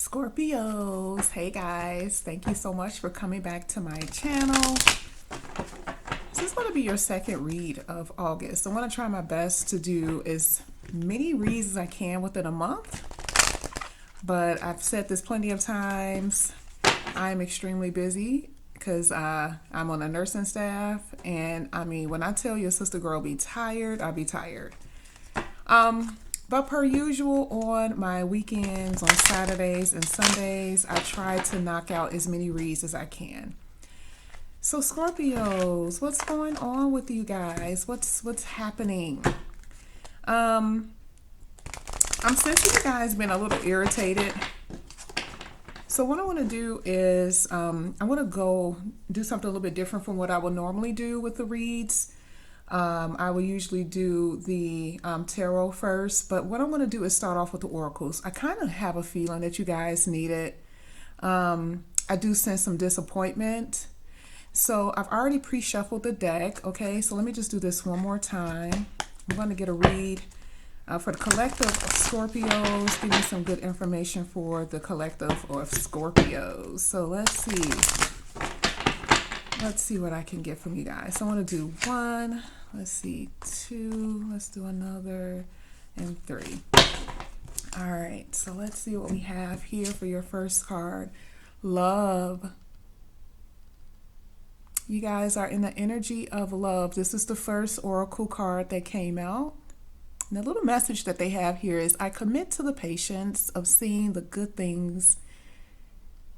Scorpios, hey guys, thank you so much for coming back to my channel. This is going to be your second read of August. I want to try my best to do as many reads as I can within a month, but I've said this plenty of times. I'm extremely busy because I'm on a nursing staff, and I mean, when I tell you sister girl be tired, I'll be tired. But per usual, on my weekends, on Saturdays and Sundays, I try to knock out as many reads as I can. So Scorpios, what's going on with you guys? What's happening? I'm sensing you guys been a little irritated. So what I want to do is I want to go do something a little bit different from what I would normally do with the reads. I will usually do the tarot first, but what I'm going to do is start off with the oracles. I kind of have a feeling that you guys need it. I do sense some disappointment. So I've already pre-shuffled the deck. Okay, so let me just do this one more time. I'm going to get a read for the collective of Scorpios. Give me some good information for the collective of Scorpios. So let's see. Let's see what I can get from you guys. So I want to do 1, let's see, 2, let's do another, and 3. All right, so let's see what we have here for your first card. Love. You guys are in the energy of love. This is the first oracle card that came out. And the little message that they have here is, I commit to the patience of seeing the good things,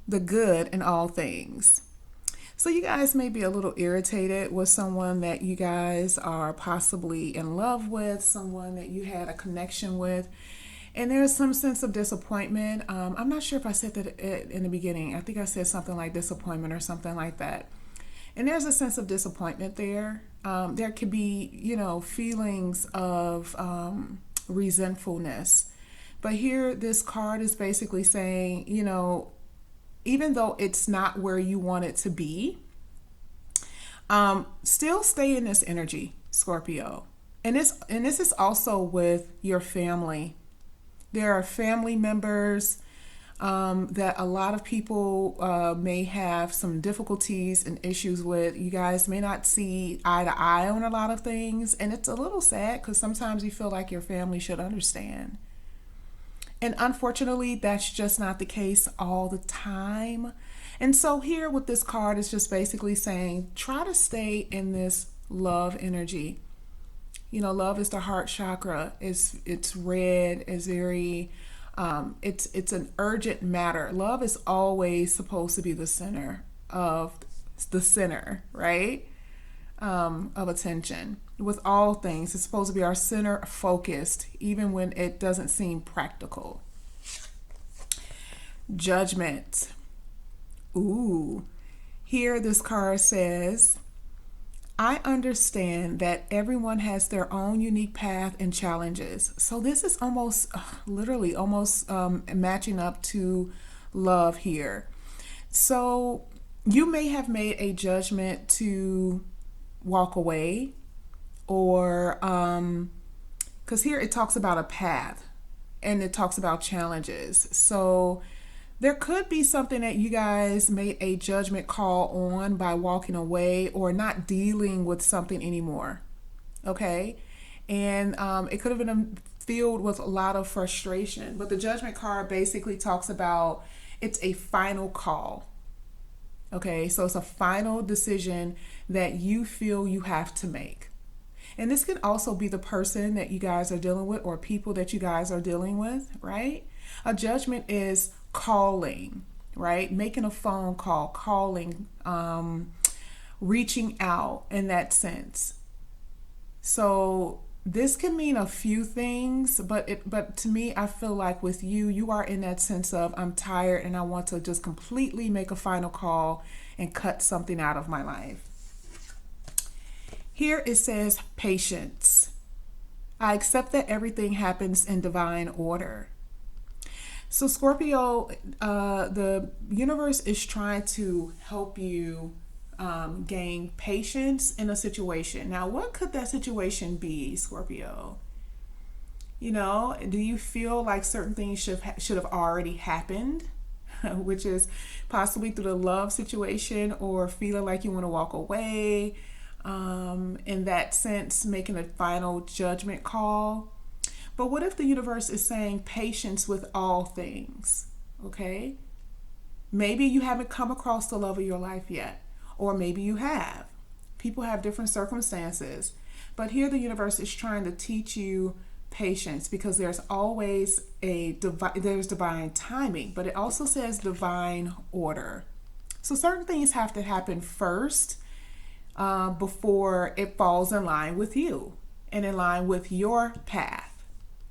the good in all things. So you guys may be a little irritated with someone that you guys are possibly in love with, someone that you had a connection with, and there's some sense of disappointment. I'm not sure if I said that in the beginning. I think I said something like disappointment or something like that. And there's a sense of disappointment there. There could be, feelings of resentfulness. But here, this card is basically saying, even though it's not where you want it to be, still stay in this energy, Scorpio. And this is also with your family. There are family members that a lot of people may have some difficulties and issues with. You guys may not see eye to eye on a lot of things, and it's a little sad because sometimes you feel like your family should understand. And unfortunately, that's just not the case all the time. And so here with this card, it's just basically saying, try to stay in this love energy. Love is the heart chakra. It's red. It's very, it's an urgent matter. Love is always supposed to be the center, right? Of attention. With all things, it's supposed to be our center focused, even when it doesn't seem practical. Judgment. Ooh. Here this card says, I understand that everyone has their own unique path and challenges. So this is almost, literally almost matching up to love here. So you may have made a judgment to walk away, or because here it talks about a path and it talks about challenges. So there could be something that you guys made a judgment call on by walking away or not dealing with something anymore. Okay. And it could have been filled with a lot of frustration, but the judgment card basically talks about it's a final call. Okay, so it's a final decision that you feel you have to make. And this could also be the person that you guys are dealing with or people that you guys are dealing with, right? A judgment is calling, right? Making a phone call, calling, reaching out in that sense. So this can mean a few things, but to me, I feel like with you are in that sense of, I'm tired and I want to just completely make a final call and cut something out of my life. Here it says patience. I accept that everything happens in divine order. So Scorpio, the universe is trying to help you gain patience in a situation. Now, what could that situation be, Scorpio? Do you feel like certain things should have already happened? which is possibly through the love situation or feeling like you want to walk away. In that sense, making a final judgment call. But what if the universe is saying patience with all things? Okay? Maybe you haven't come across the love of your life yet, or maybe you have. People have different circumstances. But here the universe is trying to teach you patience, because there's always there's divine timing, but it also says divine order. So certain things have to happen first before it falls in line with you and in line with your path.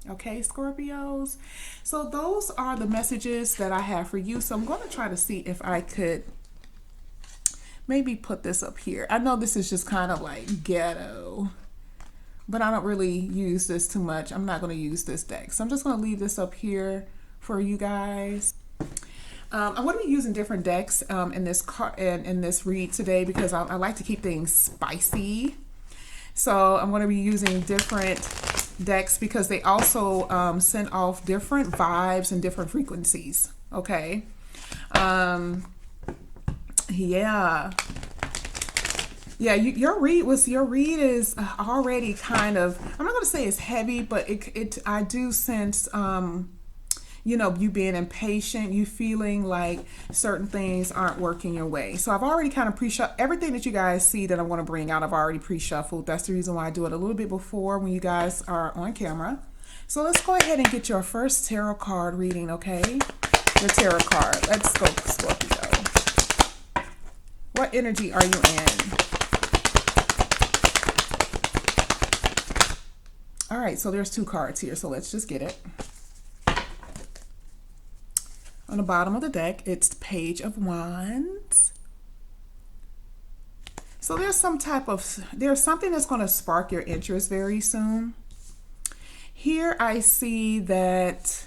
Okay, Scorpios. So those are the messages that I have for you. So I'm going to try to see if I could maybe put this up here. I know this is just kind of like ghetto, but I don't really use this too much. I'm not going to use this deck. So I'm just going to leave this up here for you guys. I'm going to be using different decks in this read today, because I like to keep things spicy. So I'm going to be using different decks because they also send off different vibes and different frequencies. Okay. Yeah. Your read is already kind of, I'm not going to say it's heavy, but I do sense, you being impatient, you feeling like certain things aren't working your way. So I've already kind of pre-shuffled everything that you guys see that I want to bring out. I've already pre-shuffled. That's the reason why I do it a little bit before when you guys are on camera. So let's go ahead and get your first tarot card reading, okay? Your tarot card. Let's go, Scorpio. What energy are you in? All right, so there's 2 cards here, so let's just get it. On the bottom of the deck, it's the Page of Wands. So there's something that's going to spark your interest very soon. Here I see that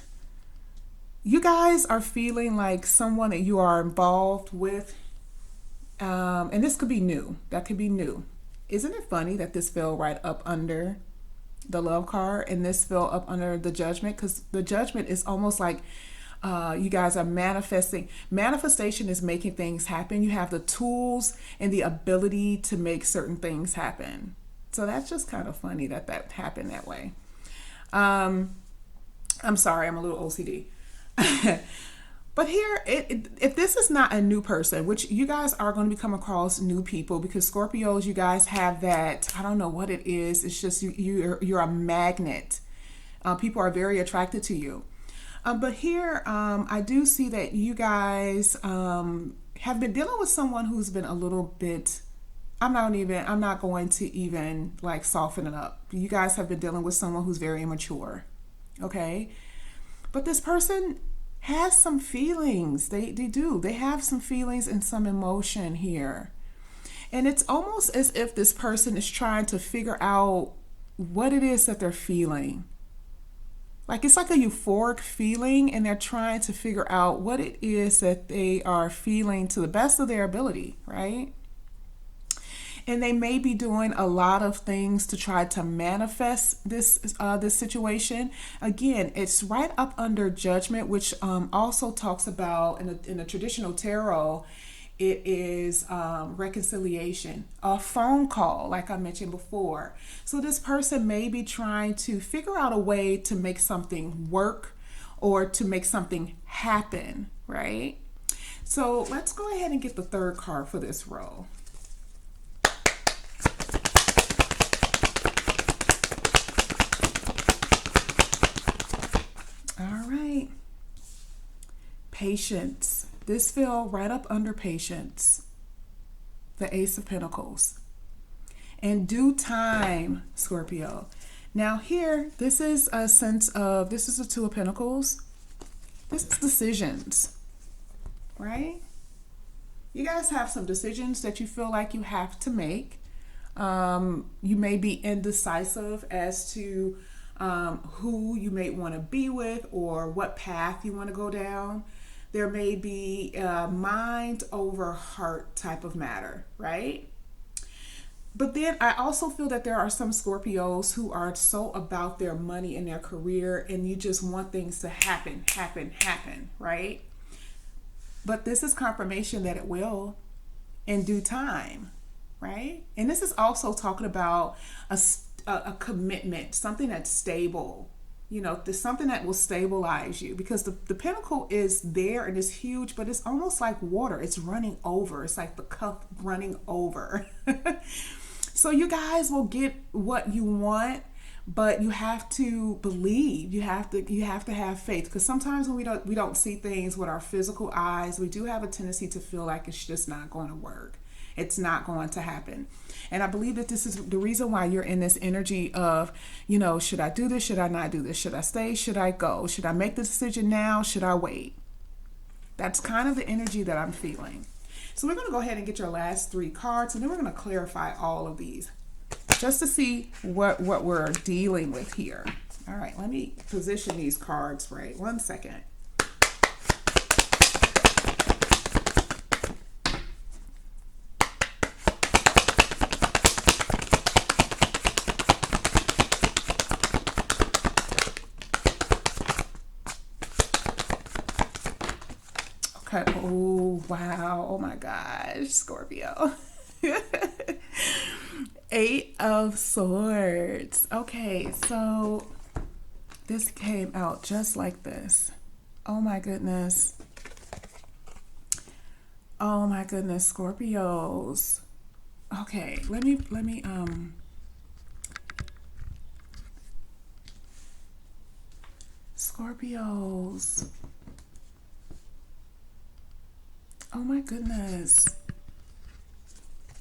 you guys are feeling like someone that you are involved with, and this could be new. That could be new. Isn't it funny that this fell right up under the Love card and this fell up under the Judgment? Because the Judgment is almost like you guys are manifesting. Manifestation is making things happen. You have the tools and the ability to make certain things happen. So that's just kind of funny that happened that way. I'm sorry, I'm a little OCD. But here, if this is not a new person, which you guys are going to be coming across new people, because Scorpios, you guys have that, I don't know what it is. It's just you're a magnet. People are very attracted to you. But here, I do see that you guys have been dealing with someone who's been a little bit, I'm not going to even like soften it up. You guys have been dealing with someone who's very immature. Okay. But this person has some feelings. They do. They have some feelings and some emotion here. And it's almost as if this person is trying to figure out what it is that they're feeling. Like it's like a euphoric feeling, and they're trying to figure out what it is that they are feeling to the best of their ability, right? And they may be doing a lot of things to try to manifest this situation. Again, it's right up under Judgment, which also talks about in the traditional tarot, it is reconciliation, a phone call, like I mentioned before. So this person may be trying to figure out a way to make something work or to make something happen, right? So let's go ahead and get the 3rd card for this row. All right. Patience. This fell right up under patience. The Ace of Pentacles. In due time, Scorpio. Now here, this is a sense of, this is the 2 of Pentacles. This is decisions, right? You guys have some decisions that you feel like you have to make. You may be indecisive as to who you may want to be with or what path you want to go down. There may be a mind over heart type of matter, right? But then I also feel that there are some Scorpios who are so about their money and their career, and you just want things to happen, right? but this is confirmation that it will in due time, right? And this is also talking about a commitment, something that's stable. There's something that will stabilize you, because the pinnacle is there and it's huge, but it's almost like water. It's running over. It's like the cup running over. So you guys will get what you want, but you have to believe. You have to have faith, because sometimes when we don't see things with our physical eyes, we do have a tendency to feel like it's just not going to work. It's not going to happen. And I believe that this is the reason why you're in this energy of, should I do this? Should I not do this? Should I stay? Should I go? Should I make the decision now? Should I wait? That's kind of the energy that I'm feeling. So we're going to go ahead and get your last 3 cards, and then we're going to clarify all of these just to see what we're dealing with here. All right, let me position these cards right. 1 second. Okay. Oh, wow. Oh my gosh, Scorpio. 8 of Swords. Okay, so this came out just like this. Oh my goodness. Oh my goodness, Scorpios. Okay, let me Scorpios. Oh my goodness.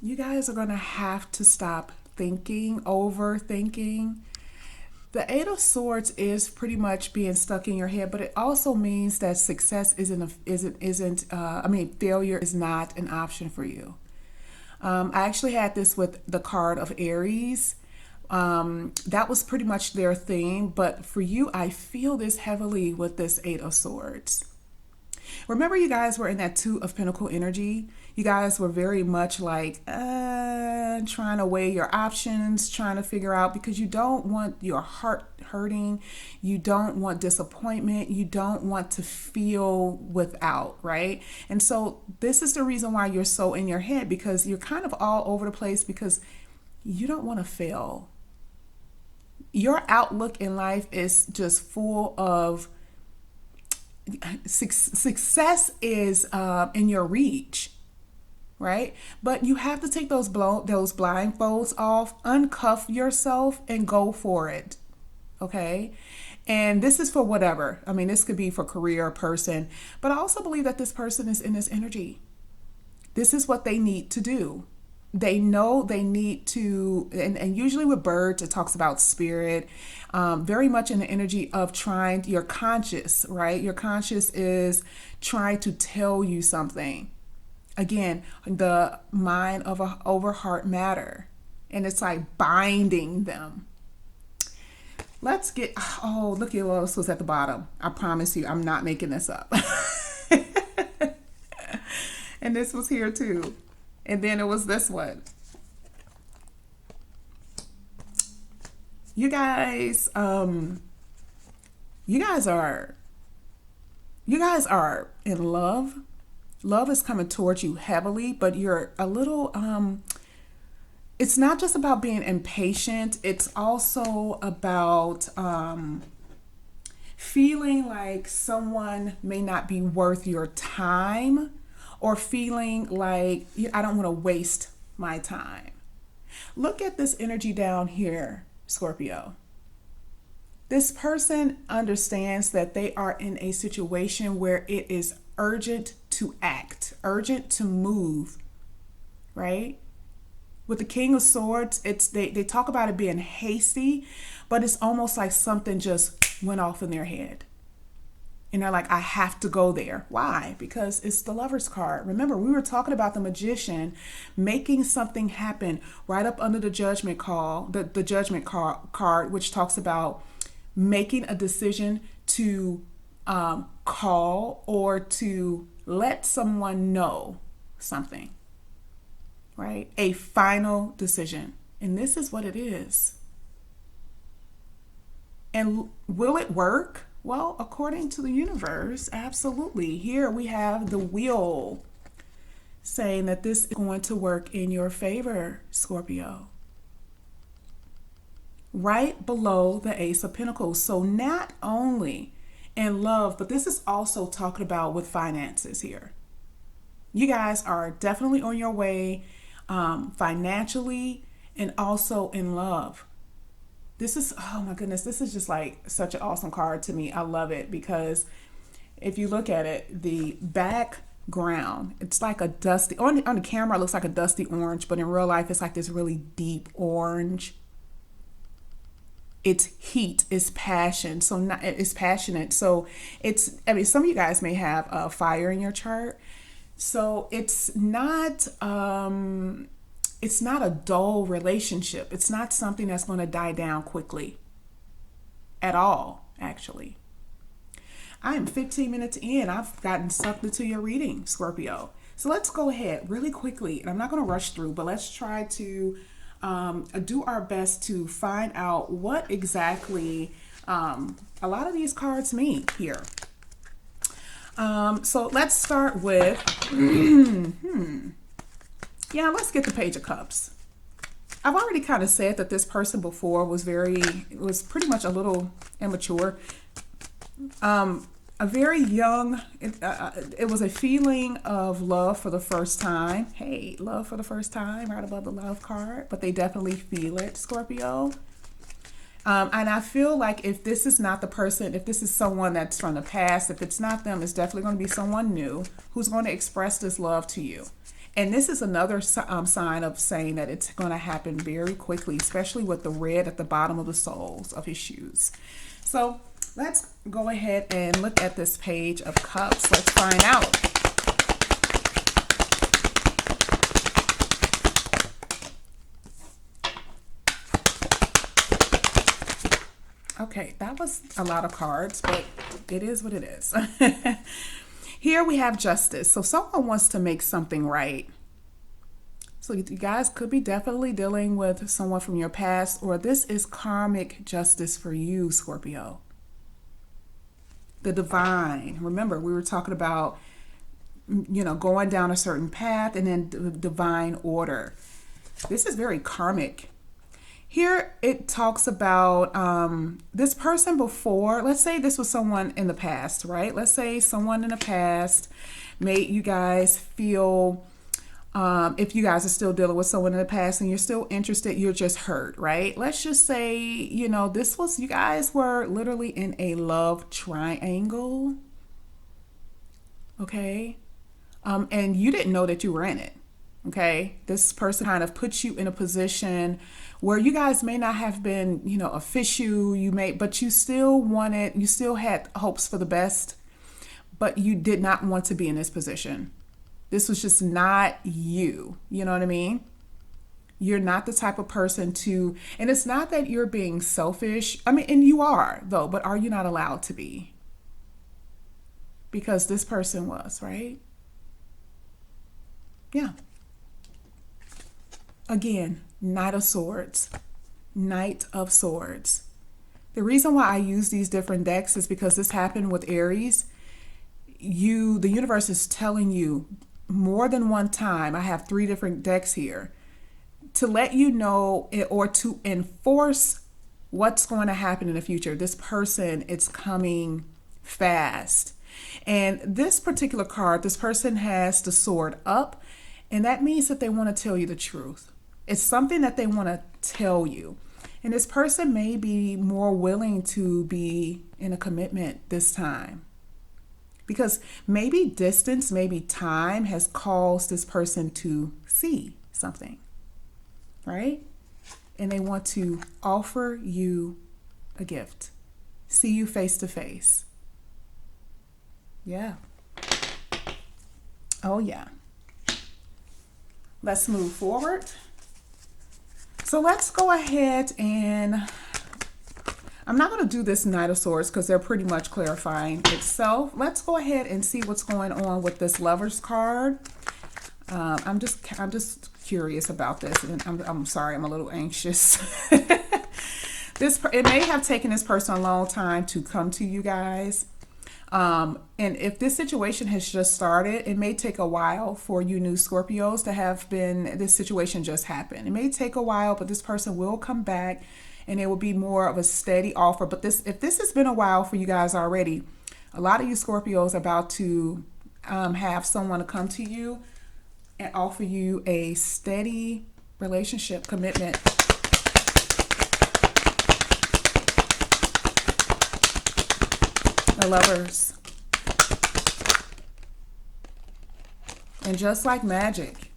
You guys are going to have to stop overthinking. The 8 of Swords is pretty much being stuck in your head, but it also means that success failure is not an option for you. I actually had this with the card of Aries. That was pretty much their theme, but for you, I feel this heavily with this 8 of Swords. Remember, you guys were in that 2 of Pentacle energy. You guys were very much like trying to weigh your options, trying to figure out, because you don't want your heart hurting. You don't want disappointment. You don't want to feel without, right? And so this is the reason why you're so in your head, because you're kind of all over the place, because you don't want to fail. Your outlook in life is just full of success is in your reach, right? But you have to take those blindfolds off, uncuff yourself, and go for it. Okay. And this is for whatever. I mean, this could be for career, person, but I also believe that this person is in this energy. This is what they need to do. They know they need to, and usually with birds, it talks about spirit, very much in the energy of your conscious, right? Your conscious is trying to tell you something. Again, the mind over heart matter. And it's like binding them. Let's get, look at what else was at the bottom. I promise you, I'm not making this up. And this was here too. And then it was this one. You guys are in love. Love is coming towards you heavily, but you're a little, it's not just about being impatient. It's also about feeling like someone may not be worth your time, or feeling like I don't want to waste my time. Look at this energy down here, Scorpio. This person understands that they are in a situation where it is urgent to act, urgent to move, right? With the King of Swords, they talk about it being hasty, but it's almost like something just went off in their head. And they're like, I have to go there. Why? Because it's the Lover's card. Remember, we were talking about the Magician making something happen right up under the Judgment call, the Judgment card, which talks about making a decision to call or to let someone know something, right? A final decision. And this is what it is. And will it work? Well, according to the universe, absolutely. Here we have the wheel saying that this is going to work in your favor, Scorpio. Right below the Ace of Pentacles. So not only in love, but this is also talking about with finances here. You guys are definitely on your way financially and also in love. This is, oh my goodness, this is just like such an awesome card to me. I love it because if you look at it, the background, it's like a dusty, on the camera it looks like a dusty orange, but in real life it's like this really deep orange. It's heat, it's passion, so not, it's passionate. So it's, I mean, some of you guys may have fire in your chart. So it's not a dull relationship. It's not something that's going to die down quickly at all, actually. I am 15 minutes in. I've gotten sucked into your reading, Scorpio. So let's go ahead really quickly, and I'm not going to rush through, but let's try to do our best to find out what exactly a lot of these cards mean here. So let's start with, yeah, let's get the Page of Cups. I've already kind of said that this person before was pretty much a little immature. A very young, it was a feeling of love for the first time. Hey, love for the first time, right above the love card, but they definitely feel it, Scorpio. And I feel like if this is not the person, if this is someone that's from the past, if it's not them, it's definitely going to be someone new who's going to express this love to you. And this is another sign of saying that it's going to happen very quickly, especially with the red at the bottom of the soles of his shoes. So let's go ahead and look at this Page of Cups. Let's find out. Okay, that was a lot of cards, but it is what it is. Here we have Justice. So someone wants to make something right. So you guys could be definitely dealing with someone from your past, or this is karmic justice for you, Scorpio. The divine. Remember, we were talking about, you know, going down a certain path and then the divine order. This is very karmic. Here it talks about this person before. Let's say this was someone in the past, right? Let's say someone in the past made you guys feel, if you guys are still dealing with someone in the past and you're still interested, you're just hurt, right? Let's just say, you know, you guys were literally in a love triangle, okay? And you didn't know that you were in it, okay? This person kind of puts you in a position where you guys may not have been, you know, official, but you still had hopes for the best, but you did not want to be in this position. This was just not you. You know what I mean? You're not the type of person and it's not that you're being selfish. I mean, and you are though, but are you not allowed to be? Because this person was, right? Yeah. Again, Knight of Swords. Knight of Swords. The reason why I use these different decks is because this happened with Aries. The universe is telling you more than one time, I have 3 different decks here, to let you know or to enforce what's going to happen in the future. This person, it's coming fast. And this particular card, this person has the sword up, and that means that they want to tell you the truth. It's something that they want to tell you. And this person may be more willing to be in a commitment this time. Because maybe distance, maybe time has caused this person to see something, right? And they want to offer you a gift, see you face to face. Yeah. Oh, yeah. Let's move forward. So let's go ahead and I'm not going to do this Knight of Swords because they're pretty much clarifying itself. Let's go ahead and see what's going on with this Lovers card. I'm just curious about this, and I'm sorry, I'm a little anxious. It may have taken this person a long time to come to you guys. And if this situation has just started, it may take a while for you new Scorpios to have been, this situation just happened. It may take a while, but this person will come back and it will be more of a steady offer. But if this has been a while for you guys already, a lot of you Scorpios are about to have someone to come to you and offer you a steady relationship commitment. The Lovers. And just like magic,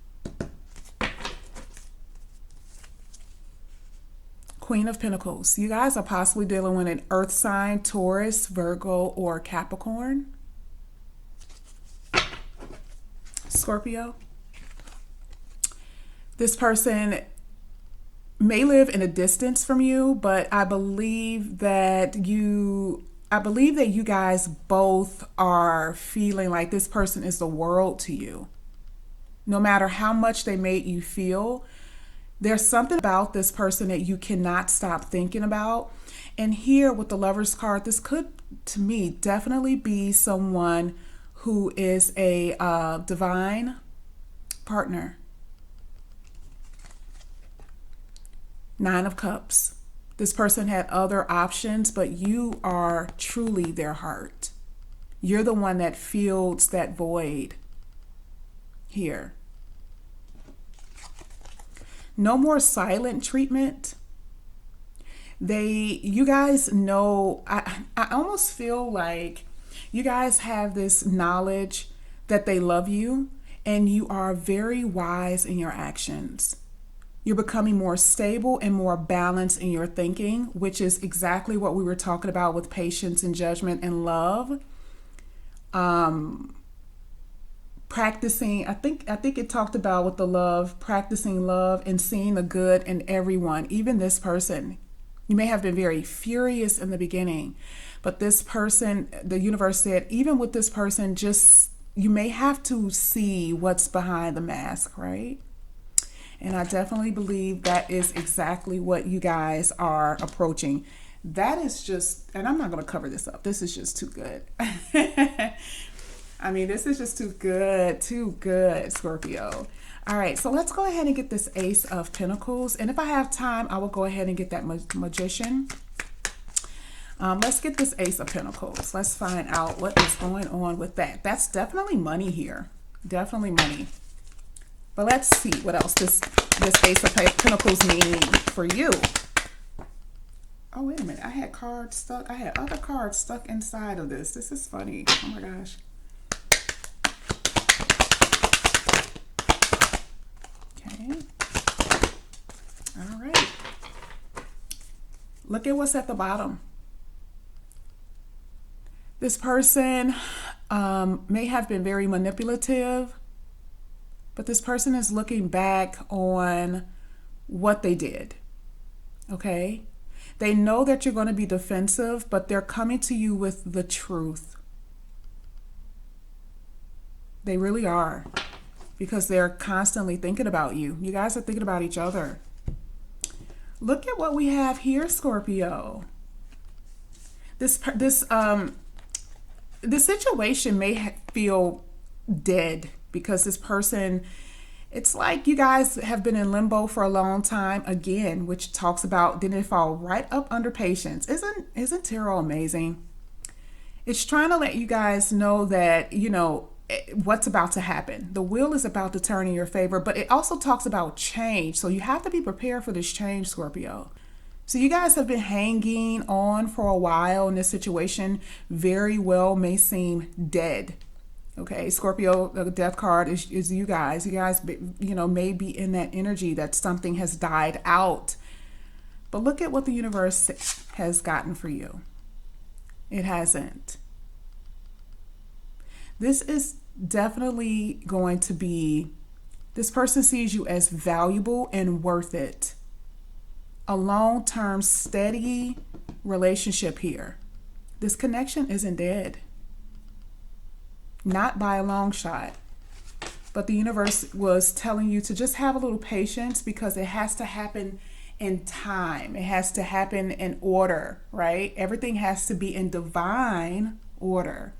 Queen of Pentacles. You guys are possibly dealing with an earth sign, Taurus, Virgo, or Capricorn. Scorpio. This person may live in a distance from you, but I believe that you guys both are feeling like this person is the world to you. No matter how much they made you feel, there's something about this person that you cannot stop thinking about. And here with the Lovers card, this could, to me, definitely be someone who is a divine partner. Nine of Cups. This person had other options, but you are truly their heart. You're the one that fills that void here. No more silent treatment. You guys know, I almost feel like you guys have this knowledge that they love you, and you are very wise in your actions. You're becoming more stable and more balanced in your thinking, which is exactly what we were talking about with patience and judgment and love. Practicing, I think it talked about with the love, practicing love and seeing the good in everyone, even this person. You may have been very furious in the beginning, but this person, the universe said, even with this person, just you may have to see what's behind the mask, right? And I definitely believe that is exactly what you guys are approaching. That is just, and I'm not going to cover this up. This is just too good. I mean, this is just too good, Scorpio. All right, so let's go ahead and get this Ace of Pentacles. And if I have time, I will go ahead and get that Magician. Let's get this Ace of Pentacles. Let's find out what is going on with that. That's definitely money here. Definitely money. But let's see what else this Ace of Pentacles means for you. Oh, wait a minute. I had cards stuck. I had other cards stuck inside of this. This is funny. Oh, my gosh. Okay. All right. Look at what's at the bottom. This person may have been very manipulative, but this person is looking back on what they did. Okay? They know that you're going to be defensive, but they're coming to you with the truth. They really are, because they're constantly thinking about you. You guys are thinking about each other. Look at what we have here, Scorpio. This situation may feel dead because this person, it's like you guys have been in limbo for a long time again, which talks about, didn't it fall right up under patience? Isn't tarot amazing? It's trying to let you guys know that, you know, what's about to happen. The wheel is about to turn in your favor, but it also talks about change. So you have to be prepared for this change, Scorpio. So you guys have been hanging on for a while, and this situation very well may seem dead. Okay, Scorpio, the death card is you guys. You guys, you know, may be in that energy that something has died out. But look at what the universe has gotten for you. It hasn't. This is definitely going to be, this person sees you as valuable and worth it. A long-term, steady relationship here. This connection isn't dead. Not by a long shot. But the universe was telling you to just have a little patience, because it has to happen in time. It has to happen in order, right? Everything has to be in divine order.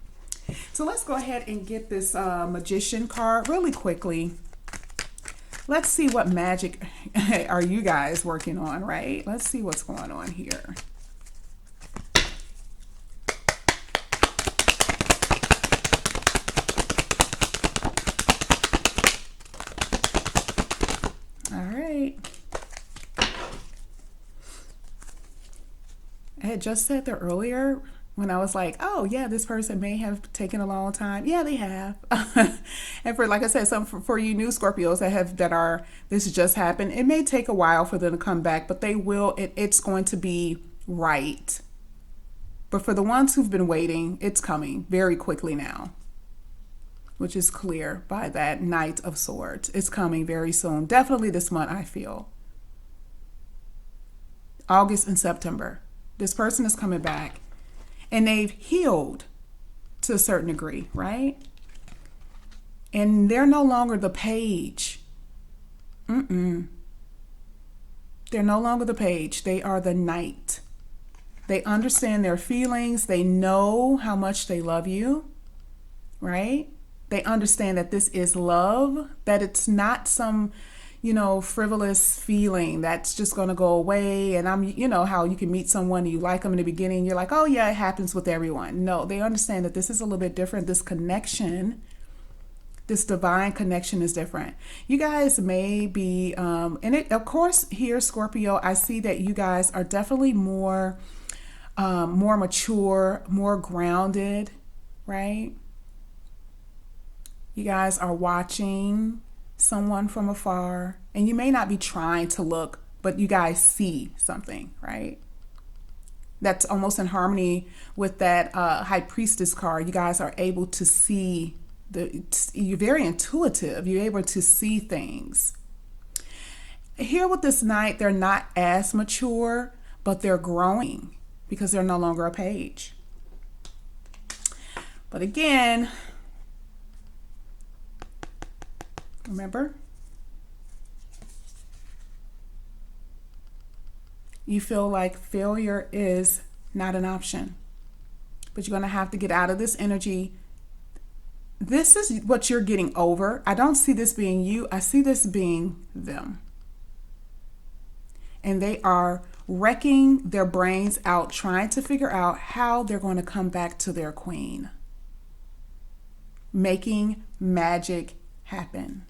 So let's go ahead and get this Magician card really quickly. Let's see what magic are you guys working on, right? Let's see what's going on here. All right. I had just said that earlier when I was like, oh yeah, this person may have taken a long time. Yeah, they have. And for, like I said, for you new Scorpios this just happened, it may take a while for them to come back, but they will. It's going to be right. But for the ones who've been waiting, it's coming very quickly now, which is clear by that Knight of Swords. It's coming very soon. Definitely this month, I feel. August and September. This person is coming back. And they've healed to a certain degree, right? And they're no longer the page. They're no longer the page. They are the knight. They understand their feelings. They know how much they love you, right? They understand that this is love, that it's not some, frivolous feeling that's just going to go away. And how you can meet someone and you like them in the beginning. You're like, oh yeah, it happens with everyone. No, they understand that this is a little bit different. This connection, this divine connection is different. You guys may be, of course, here, Scorpio, I see that you guys are definitely more mature, more grounded, right? You guys are watching someone from afar, and you may not be trying to look, but you guys see something, right? That's almost in harmony with that High Priestess card. You guys are able to see, you're very intuitive. You're able to see things. Here with this Knight, they're not as mature, but they're growing because they're no longer a page. But again, remember, you feel like failure is not an option, but you're going to have to get out of this energy. This is what you're getting over. I don't see this being you. I see this being them. And they are wrecking their brains out, trying to figure out how they're going to come back to their queen. Making magic happen.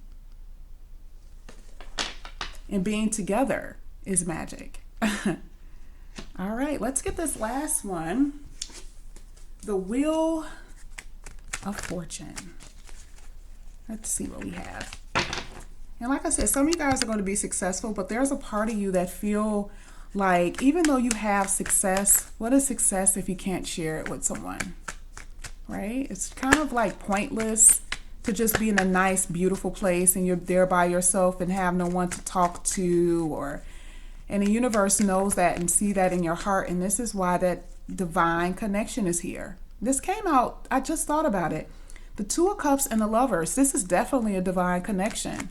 And being together is magic. All right, let's get this last one. The Wheel of Fortune. Let's see what we have. And like I said, some of you guys are going to be successful, but there's a part of you that feel like even though you have success, what is success if you can't share it with someone, right? It's kind of like pointless to just be in a nice, beautiful place and you're there by yourself and have no one to talk to, and the universe knows that and see that in your heart. And this is why that divine connection is here. This came out, I just thought about it. The Two of Cups and the Lovers. This is definitely a divine connection.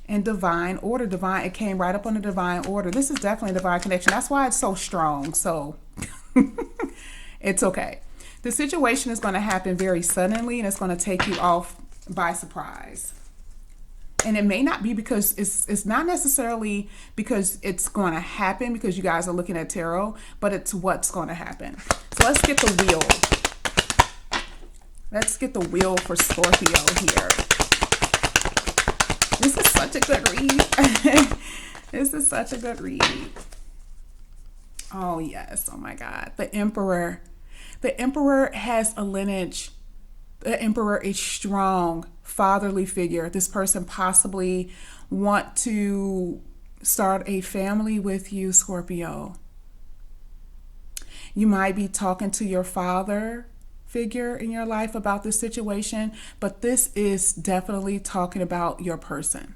And divine order, it came right up on the divine order. This is definitely a divine connection. That's why it's so strong. So it's okay. The situation is going to happen very suddenly and it's going to take you off by surprise. And it may not be because it's not necessarily because it's going to happen because you guys are looking at tarot, but it's what's going to happen. So let's get the wheel. Let's get the wheel for Scorpio here. This is such a good read. This is such a good read. Oh, yes. Oh, my God. The Emperor. The Emperor has a lineage. The Emperor is strong, fatherly figure. This person possibly want to start a family with you, Scorpio. You might be talking to your father figure in your life about this situation, but this is definitely talking about your person.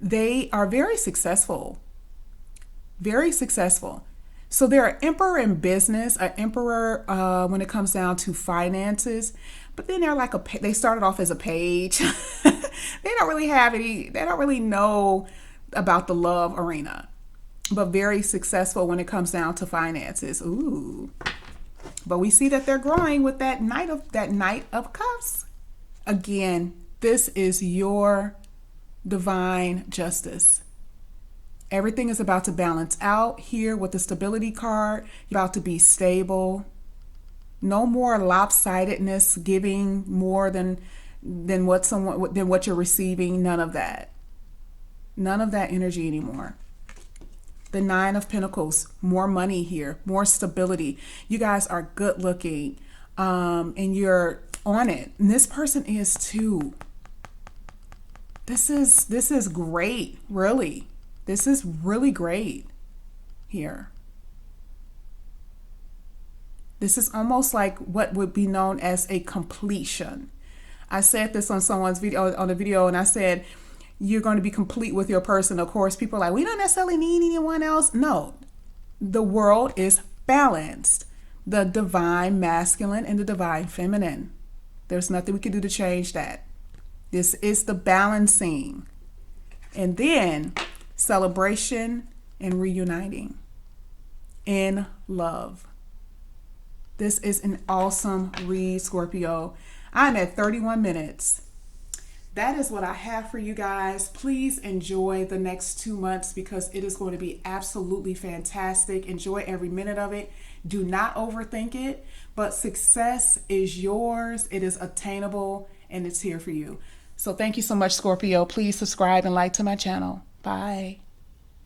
They are very successful. Very successful. So they're an emperor in business, an emperor when it comes down to finances, but then they're like they started off as a page. They don't really have any, they don't really know about the love arena, but very successful when it comes down to finances. Ooh. But we see that they're growing with that Knight of Cups. Again, this is your divine justice. Everything is about to balance out here with the stability card. You're about to be stable. No more lopsidedness, giving more than what you're receiving. None of that. None of that energy anymore. The Nine of Pentacles, more money here, more stability. You guys are good looking, and you're on it. And this person is too. This is great, really. This is really great here. This is almost like what would be known as a completion. I said this on someone's video, on a video, and I said, you're going to be complete with your person. Of course, people are like, we don't necessarily need anyone else. No, the world is balanced. The divine masculine and the divine feminine. There's nothing we can do to change that. This is the balancing. And then celebration and reuniting in love. This is an awesome read, Scorpio. I'm at 31 minutes. That is what I have for you guys. Please enjoy the next 2 months because it is going to be absolutely fantastic. Enjoy every minute of it. Do not overthink it, but success is yours. It is attainable and it's here for you. So thank you so much, Scorpio. Please subscribe and like to my channel. Bye.